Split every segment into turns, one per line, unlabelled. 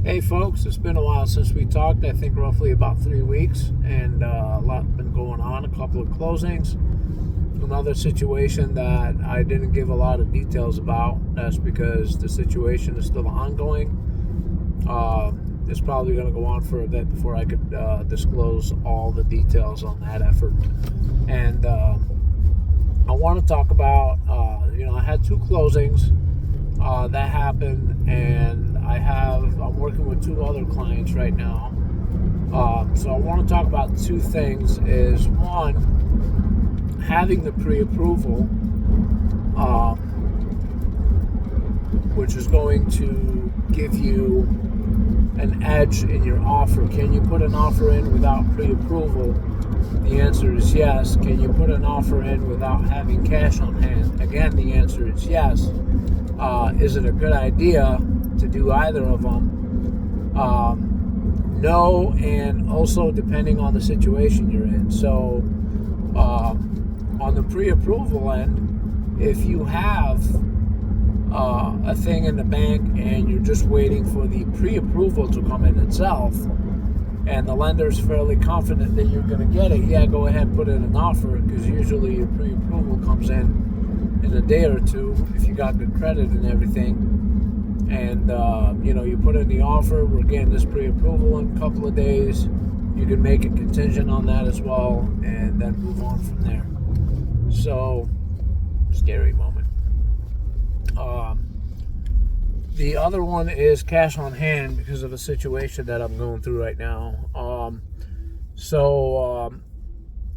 Hey folks, it's been a while since we talked. I think roughly about 3 weeks, and a lot been going on. A couple of closings, another situation that I didn't give a lot of details about. That's because the situation is still ongoing. It's probably going to go on for a bit before I could disclose all the details on that effort. And I want to talk about, I had two closings that happened, and I'm working with two other clients right now. So I want to talk about two things. Is one, having the pre-approval, which is going to give you an edge in your offer. Can you put an offer in without pre-approval? The answer is yes. Can you put an offer in without having cash on hand? Again, the answer is yes. Is it a good idea to do either of them? No, and also depending on the situation you're in. So on the pre-approval end, if you have a thing in the bank and you're just waiting for the pre-approval to come in itself, and the lender's fairly confident that you're going to get it, yeah, go ahead and put in an offer, because usually your pre-approval comes in a day or two if you got good credit and everything. And you put in the offer, we're getting this pre-approval in a couple of days. You can make it contingent on that as well, and then move on from there. So, scary moment. The other one is cash on hand because of a situation that I'm going through right now.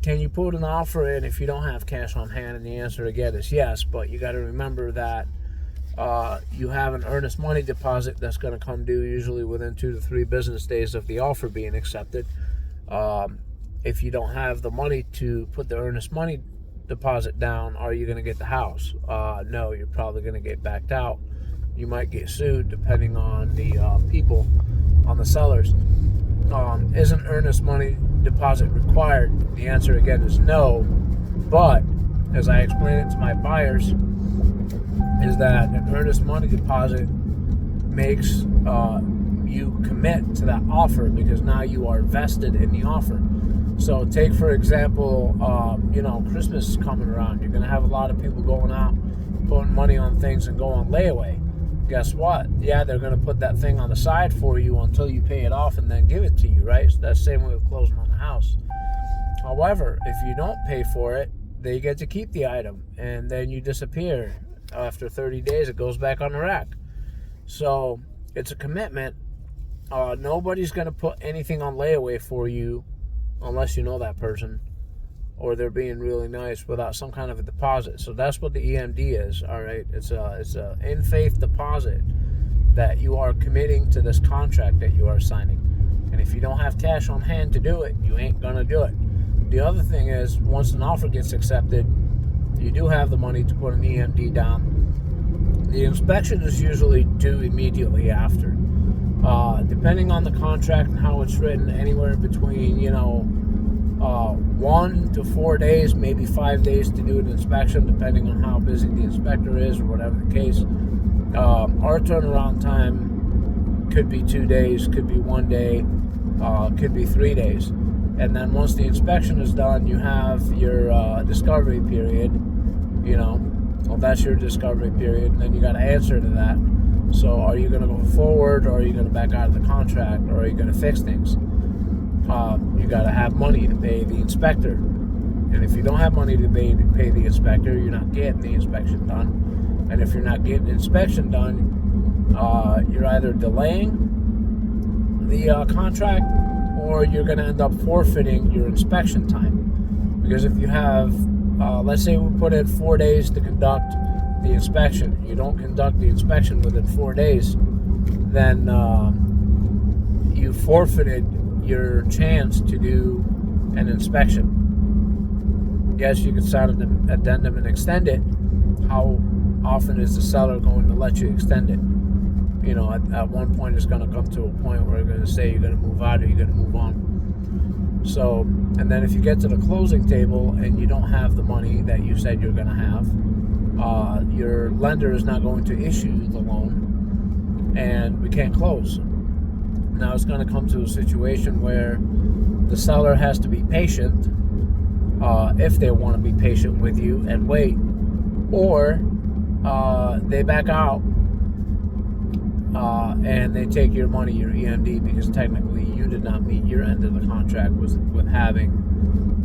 Can you put an offer in if you don't have cash on hand? And the answer again is yes, but you got to remember that you have an earnest money deposit that's going to come due usually within 2 to 3 business days of the offer being accepted. If you don't have the money to put the earnest money deposit down, are you going to get the house? No, you're probably going to get backed out. You might get sued depending on the people, on the sellers. Isn't earnest money deposit required? The answer again is no, but as I explain it to my buyers, is that an earnest money deposit makes you commit to that offer, because now you are vested in the offer. So take, for example, Christmas is coming around. You're going to have a lot of people going out, putting money on things and go on layaway. Guess what? Yeah, they're going to put that thing on the side for you until you pay it off and then give it to you, right? So that's the same way with closing on the house. However, if you don't pay for it, they get to keep the item, and then you disappear. After 30 days, it goes back on the rack. So it's a commitment. Nobody's going to put anything on layaway for you unless you know that person, or they're being really nice, without some kind of a deposit. So that's what the EMD is, all right? It's a in-faith deposit that you are committing to this contract that you are signing. And if you don't have cash on hand to do it, you ain't going to do it. The other thing is, once an offer gets accepted, you do have the money to put an EMD down. The inspection is usually due immediately after. Depending on the contract and how it's written, anywhere between 1 to 4 days, maybe 5 days to do an inspection, depending on how busy the inspector is or whatever the case. Our turnaround time could be 2 days, could be 1 day, could be 3 days. And then once the inspection is done, you have your discovery period. Well, that's your discovery period, and then you got to answer to that. So are you going to go forward, or are you going to back out of the contract, or are you going to fix things? You got to have money to pay the inspector. And if you don't have money to pay the inspector, you're not getting the inspection done. And if you're not getting the inspection done, you're either delaying the contract, or you're going to end up forfeiting your inspection time. Because if you have, let's say we put in 4 days to conduct the inspection, you don't conduct the inspection within 4 days, then you forfeited your chance to do an inspection. Yes, you can sign an addendum and extend it. How often is the seller going to let you extend it? At one point it's going to come to a point where they're going to say you're going to move out or you're going to move on. So, and then if you get to the closing table and you don't have the money that you said you're going to have, your lender is not going to issue the loan, and we can't close. Now it's going to come to a situation where the seller has to be patient, if they want to be patient with you and wait, or they back out and they take your money, your EMD, because technically you did not meet your end of the contract with having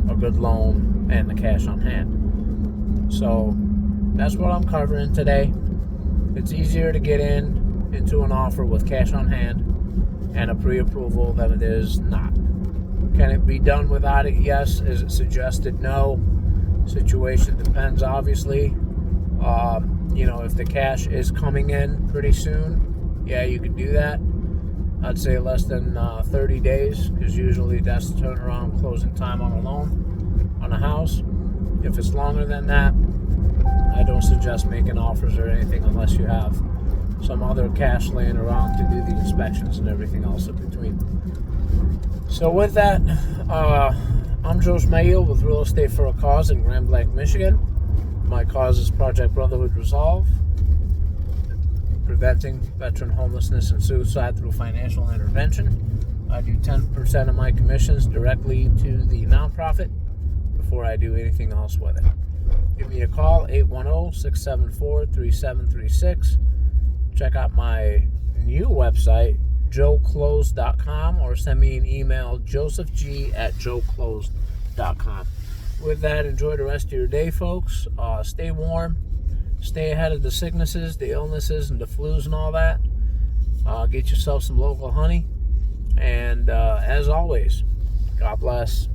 a good loan and the cash on hand. So that's what I'm covering today. It's easier to get into an offer with cash on hand and a pre-approval than it is not. Can it be done without it? Yes. Is it suggested? No. Situation depends, obviously. If the cash is coming in pretty soon, yeah, you could do that. I'd say less than 30 days, because usually that's the turnaround closing time on a loan, on a house. If it's longer than that, I don't suggest making offers or anything unless you have some other cash laying around to do the inspections and everything else in between. So with that, I'm Joe Schmeil with Real Estate for a Cause in Grand Blanc, Michigan. My cause is Project Brotherhood Resolve, preventing veteran homelessness and suicide through financial intervention. I do 10% of my commissions directly to the nonprofit before I do anything else with it. Give me a call, 810-674-3736. Check out my new website, joeclose.com, or send me an email, josephg@joeclose.com. With that, enjoy the rest of your day, folks. Stay warm. Stay ahead of the sicknesses, the illnesses, and the flus and all that. Get yourself some local honey. And as always, God bless.